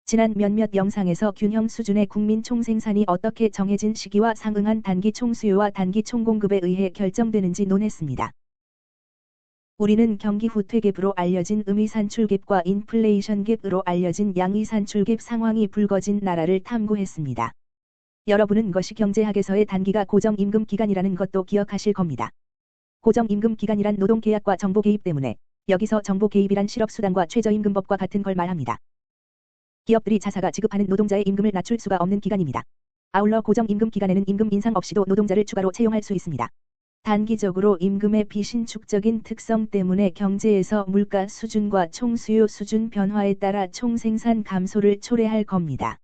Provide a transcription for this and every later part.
지난 몇몇 영상에서 균형 수준의 국민 총생산이 어떻게 정해진 시기와 상응한 단기 총수요와 단기 총공급에 의해 결정되는지 논했습니다. 우리는 경기 후퇴갭으로 알려진 음이산출갭과 인플레이션갭으로 알려진 양이산출갭 상황이 불거진 나라를 탐구했습니다. 여러분은 것이 경제학에서의 단기가 고정임금 기간이라는 것도 기억하실 겁니다. 고정임금 기간이란 노동계약과 정보 개입 때문에 여기서 정보 개입이란 실업수당과 최저임금법과 같은 걸 말합니다. 기업들이 자사가 지급하는 노동자의 임금을 낮출 수가 없는 기간입니다. 아울러 고정임금 기간에는 임금 인상 없이도 노동자를 추가로 채용할 수 있습니다. 단기적으로 임금의 비신축적인 특성 때문에 경제에서 물가 수준과 총수요 수준 변화에 따라 총생산 감소를 초래할 겁니다.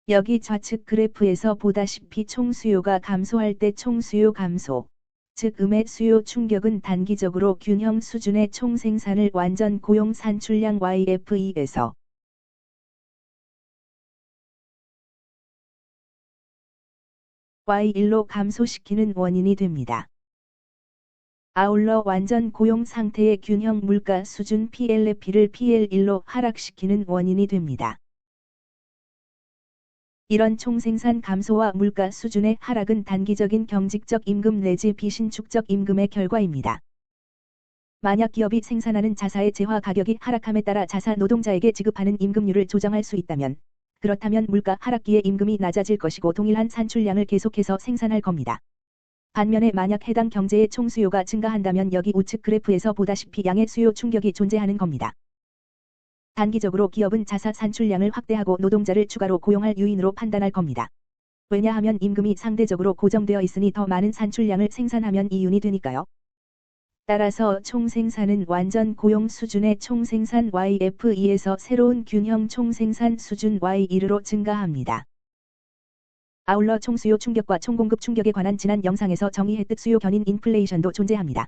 여기 좌측 그래프에서 보다시피 총수요가 감소할 때 총수요 감소, 즉 음의 수요 충격은 단기적으로 균형 수준의 총생산을 완전 고용 산출량 YFE에서 Y1로 감소시키는 원인이 됩니다. 아울러 완전 고용 상태의 균형 물가 수준 PLP를 PL1로 하락시키는 원인이 됩니다. 이런 총생산 감소와 물가 수준의 하락은 단기적인 경직적 임금 내지 비신축적 임금의 결과입니다. 만약 기업이 생산하는 자사의 재화 가격이 하락함에 따라 자사 노동자에게 지급하는 임금률을 조정할 수 있다면, 그렇다면 물가 하락기에 임금이 낮아질 것이고 동일한 산출량을 계속해서 생산할 겁니다. 반면에 만약 해당 경제의 총수요가 증가한다면 여기 우측 그래프에서 보다시피 양의 수요 충격이 존재하는 겁니다. 단기적으로 기업은 자사 산출량을 확대하고 노동자를 추가로 고용할 요인으로 판단할 겁니다. 왜냐하면 임금이 상대적으로 고정되어 있으니 더 많은 산출량을 생산하면 이윤이 되니까요. 따라서 총생산은 완전 고용 수준의 총생산 YF2에서 새로운 균형 총생산 수준 Y1으로 증가합니다. 아울러 총수요 충격과 총공급 충격에 관한 지난 영상에서 정의했듯 수요 견인 인플레이션도 존재합니다.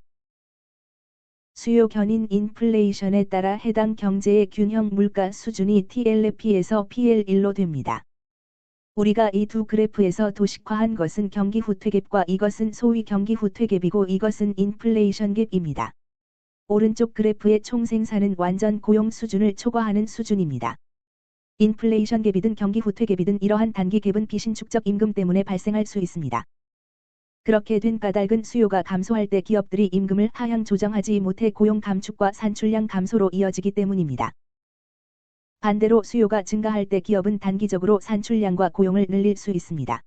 수요 견인 인플레이션에 따라 해당 경제의 균형 물가 수준이 TLP에서 PL1로 됩니다. 우리가 이 두 그래프에서 도식화한 것은 경기 후퇴갭과 이것은 소위 경기 후퇴갭이고 이것은 인플레이션 갭입니다. 오른쪽 그래프의 총생산은 완전 고용 수준을 초과하는 수준입니다. 인플레이션 갭이든 경기 후퇴갭이든 이러한 단기 갭은 비신축적 임금 때문에 발생할 수 있습니다. 그렇게 된 까닭은 수요가 감소할 때 기업들이 임금을 하향 조정하지 못해 고용 감축과 산출량 감소로 이어지기 때문입니다. 반대로 수요가 증가할 때 기업은 단기적으로 산출량과 고용을 늘릴 수 있습니다.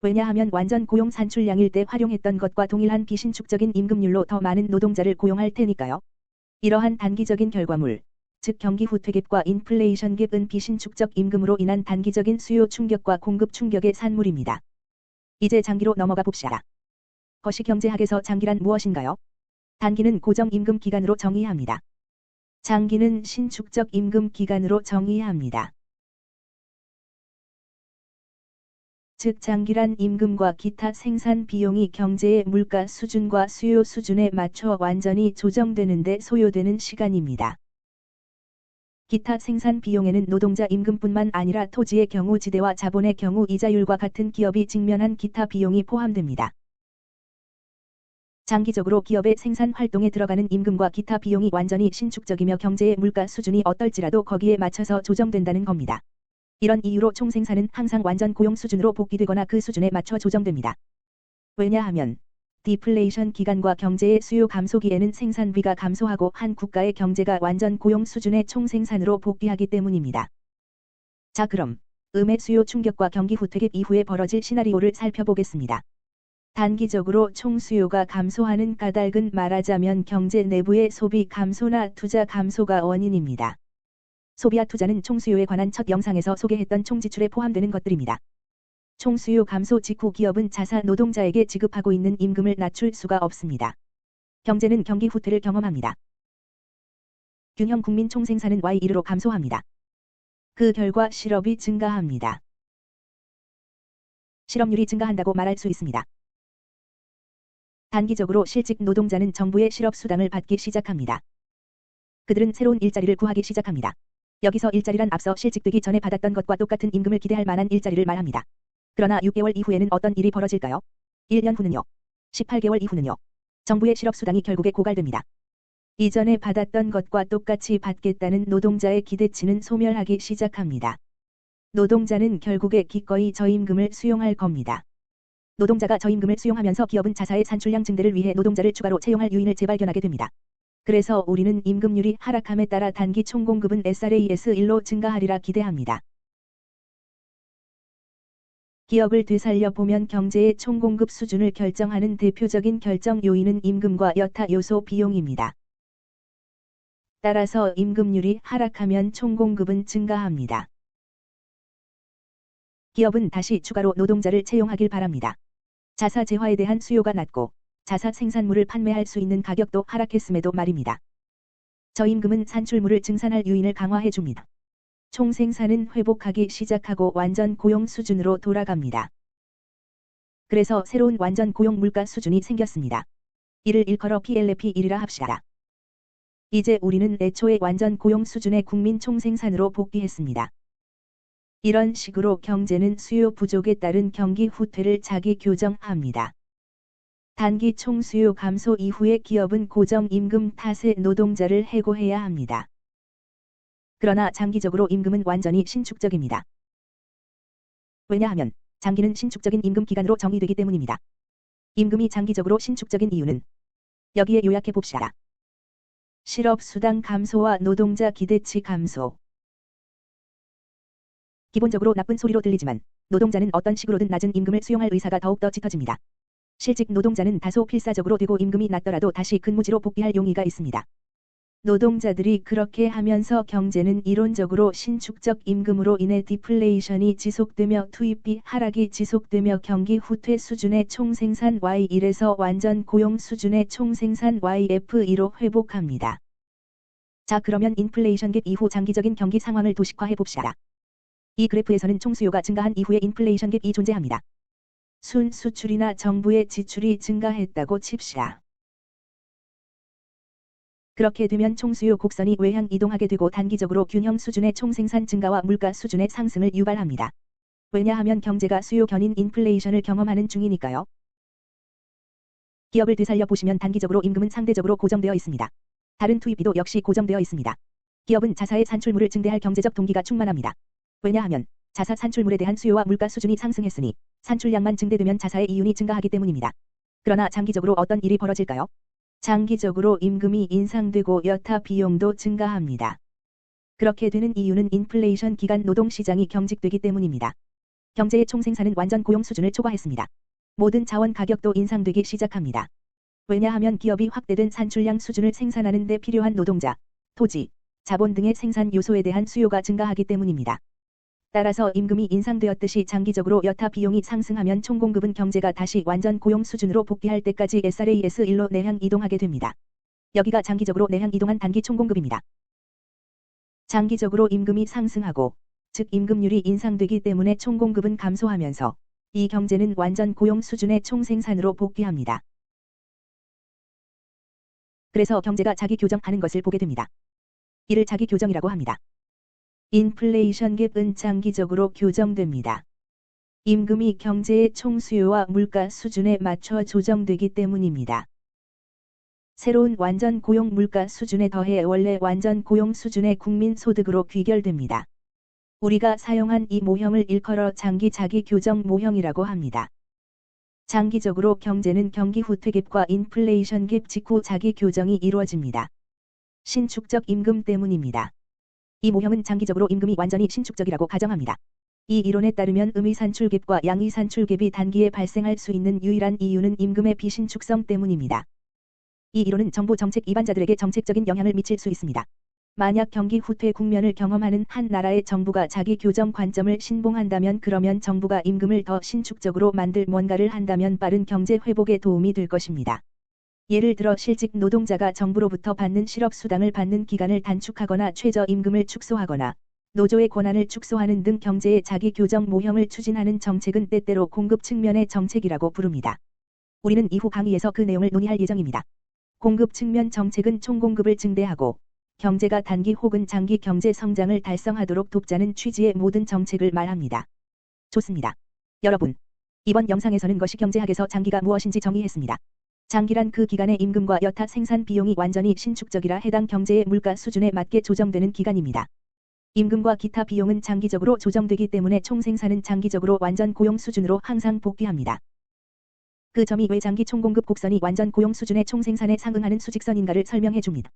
왜냐하면 완전 고용 산출량일 때 활용했던 것과 동일한 비신축적인 임금률로 더 많은 노동자를 고용할 테니까요. 이러한 단기적인 결과물, 즉 경기 후퇴갭과 인플레이션 갭은 비신축적 임금으로 인한 단기적인 수요 충격과 공급 충격의 산물입니다. 이제 장기로 넘어가 봅시다. 거시경제학에서 장기란 무엇인가요? 단기는 고정 임금 기간으로 정의합니다. 장기는 신축적 임금 기간으로 정의합니다. 즉 장기란 임금과 기타 생산 비용이 경제의 물가 수준과 수요 수준에 맞춰 완전히 조정되는데 소요되는 시간입니다. 기타 생산 비용에는 노동자 임금뿐만 아니라 토지의 경우 지대와 자본의 경우 이자율과 같은 기업이 직면한 기타 비용이 포함됩니다. 장기적으로 기업의 생산 활동에 들어가는 임금과 기타 비용이 완전히 신축적이며 경제의 물가 수준이 어떨지라도 거기에 맞춰서 조정된다는 겁니다. 이런 이유로 총생산은 항상 완전 고용 수준으로 복귀되거나 그 수준에 맞춰 조정됩니다. 왜냐하면 디플레이션 기간과 경제의 수요 감소기에는 생산비가 감소하고 한 국가의 경제가 완전 고용 수준의 총생산으로 복귀하기 때문입니다. 자 그럼 음의 수요 충격과 경기 후퇴갭 이후에 벌어질 시나리오를 살펴보겠습니다. 단기적으로 총수요가 감소하는 까닭은 말하자면 경제 내부의 소비 감소나 투자 감소가 원인입니다. 소비와 투자는 총수요에 관한 첫 영상에서 소개했던 총지출에 포함되는 것들입니다. 총수요 감소 직후 기업은 자사 노동자에게 지급하고 있는 임금을 낮출 수가 없습니다. 경제는 경기 후퇴를 경험합니다. 균형 국민 총생산은 Y1으로 감소합니다. 그 결과 실업이 증가합니다. 실업률이 증가한다고 말할 수 있습니다. 단기적으로 실직 노동자는 정부의 실업수당을 받기 시작합니다. 그들은 새로운 일자리를 구하기 시작합니다. 여기서 일자리란 앞서 실직되기 전에 받았던 것과 똑같은 임금을 기대할 만한 일자리를 말합니다. 그러나 6개월 이후에는 어떤 일이 벌어질까요? 1년 후는요? 18개월 이후는요? 정부의 실업수당이 결국에 고갈됩니다. 이전에 받았던 것과 똑같이 받겠다는 노동자의 기대치는 소멸하기 시작합니다. 노동자는 결국에 기꺼이 저임금을 수용할 겁니다. 노동자가 저임금을 수용하면서 기업은 자사의 산출량 증대를 위해 노동자를 추가로 채용할 요인을 재발견하게 됩니다. 그래서 우리는 임금률이 하락함에 따라 단기 총공급은 SRAS 1로 증가하리라 기대합니다. 기업을 되살려 보면 경제의 총공급 수준을 결정하는 대표적인 결정 요인은 임금과 여타 요소 비용입니다. 따라서 임금률이 하락하면 총공급은 증가합니다. 기업은 다시 추가로 노동자를 채용하길 바랍니다. 자사 재화에 대한 수요가 낮고 자사 생산물을 판매할 수 있는 가격도 하락했음에도 말입니다. 저임금은 산출물을 증산할 요인을 강화해 줍니다. 총생산은 회복하기 시작하고 완전 고용 수준으로 돌아갑니다. 그래서 새로운 완전 고용 물가 수준이 생겼습니다. 이를 일컬어 PLP1이라 합시다. 이제 우리는 애초에 완전 고용 수준의 국민 총생산으로 복귀했습니다. 이런 식으로 경제는 수요 부족에 따른 경기 후퇴를 자기 교정합니다. 단기 총수요 감소 이후에 기업은 고정임금 탓에 노동자를 해고해야 합니다. 그러나 장기적으로 임금은 완전히 신축적입니다. 왜냐하면 장기는 신축적인 임금 기간으로 정의되기 때문입니다. 임금이 장기적으로 신축적인 이유는 여기에 요약해 봅시다. 실업수당 감소와 노동자 기대치 감소. 기본적으로 나쁜 소리로 들리지만 노동자는 어떤 식으로든 낮은 임금을 수용할 의사가 더욱더 짙어집니다. 실직 노동자는 다소 필사적으로 되고 임금이 낮더라도 다시 근무지로 복귀할 용의가 있습니다. 노동자들이 그렇게 하면서 경제는 이론적으로 신축적 임금으로 인해 디플레이션이 지속되며 투입비 하락이 지속되며 경기 후퇴 수준의 총생산 Y1에서 완전 고용 수준의 총생산 YF2로 회복합니다. 자, 그러면 인플레이션 갭 이후 장기적인 경기 상황을 도식화해 봅시다. 이 그래프에서는 총수요가 증가한 이후에 인플레이션 갭이 존재합니다. 순수출이나 정부의 지출이 증가했다고 칩시다. 그렇게 되면 총수요 곡선이 외향 이동하게 되고 단기적으로 균형 수준의 총생산 증가와 물가 수준의 상승을 유발합니다. 왜냐하면 경제가 수요 견인 인플레이션을 경험하는 중이니까요. 기업을 되살려 보시면 단기적으로 임금은 상대적으로 고정되어 있습니다. 다른 투입비도 역시 고정되어 있습니다. 기업은 자사의 산출물을 증대할 경제적 동기가 충만합니다. 왜냐하면 자사 산출물에 대한 수요와 물가 수준이 상승했으니 산출량만 증대되면 자사의 이윤이 증가하기 때문입니다. 그러나 장기적으로 어떤 일이 벌어질까요? 장기적으로 임금이 인상되고 여타 비용도 증가합니다. 그렇게 되는 이유는 인플레이션 기간 노동시장이 경직되기 때문입니다. 경제의 총생산은 완전 고용 수준을 초과했습니다. 모든 자원 가격도 인상되기 시작합니다. 왜냐하면 기업이 확대된 산출량 수준을 생산하는 데 필요한 노동자, 토지, 자본 등의 생산 요소에 대한 수요가 증가하기 때문입니다. 따라서 임금이 인상되었듯이 장기적으로 여타 비용이 상승하면 총공급은 경제가 다시 완전 고용 수준으로 복귀할 때까지 SRAS 1로 내향 이동하게 됩니다. 여기가 장기적으로 내향 이동한 단기 총공급입니다. 장기적으로 임금이 상승하고, 즉 임금률이 인상되기 때문에 총공급은 감소하면서 이 경제는 완전 고용 수준의 총생산으로 복귀합니다. 그래서 경제가 자기 교정하는 것을 보게 됩니다. 이를 자기 교정이라고 합니다. 인플레이션 갭은 장기적으로 교정됩니다. 임금이 경제의 총수요와 물가 수준에 맞춰 조정되기 때문입니다. 새로운 완전 고용 물가 수준에 더해 원래 완전 고용 수준의 국민소득으로 귀결됩니다. 우리가 사용한 이 모형을 일컬어 장기 자기 교정 모형이라고 합니다. 장기적으로 경제는 경기 후퇴 갭과 인플레이션 갭 직후 자기 교정이 이루어집니다. 신축적 임금 때문입니다. 이 모형은 장기적으로 임금이 완전히 신축적이라고 가정합니다. 이 이론에 따르면 음이산출 갭과 양이산출 갭이 단기에 발생할 수 있는 유일한 이유는 임금의 비신축성 때문입니다. 이 이론은 정부 정책 이반자들에게 정책적인 영향을 미칠 수 있습니다. 만약 경기 후퇴 국면을 경험하는 한 나라의 정부가 자기 교정 관점을 신봉한다면 그러면 정부가 임금을 더 신축적으로 만들 뭔가를 한다면 빠른 경제 회복에 도움이 될 것입니다. 예를 들어 실직 노동자가 정부로부터 받는 실업수당을 받는 기간을 단축하거나 최저임금을 축소하거나 노조의 권한을 축소하는 등 경제의 자기 교정 모형을 추진하는 정책은 때때로 공급 측면의 정책이라고 부릅니다. 우리는 이후 강의에서 그 내용을 논의할 예정입니다. 공급 측면 정책은 총공급을 증대하고 경제가 단기 혹은 장기 경제 성장을 달성하도록 돕자는 취지의 모든 정책을 말합니다. 좋습니다. 여러분, 이번 영상에서는 거시경제학에서 장기가 무엇인지 정의했습니다. 장기란 그 기간의 임금과 여타 생산 비용이 완전히 신축적이라 해당 경제의 물가 수준에 맞게 조정되는 기간입니다. 임금과 기타 비용은 장기적으로 조정되기 때문에 총생산은 장기적으로 완전 고용 수준으로 항상 복귀합니다. 그 점이 왜 장기 총공급 곡선이 완전 고용 수준의 총생산에 상응하는 수직선인가를 설명해 줍니다.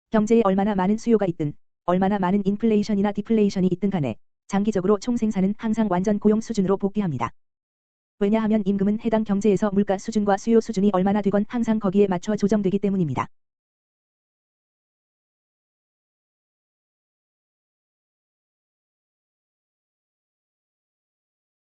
경제에 얼마나 많은 수요가 있든 얼마나 많은 인플레이션이나 디플레이션이 있든 간에 장기적으로 총생산은 항상 완전 고용 수준으로 복귀합니다. 왜냐하면 임금은 해당 경제에서 물가 수준과 수요 수준이 얼마나 되건 항상 거기에 맞춰 조정되기 때문입니다.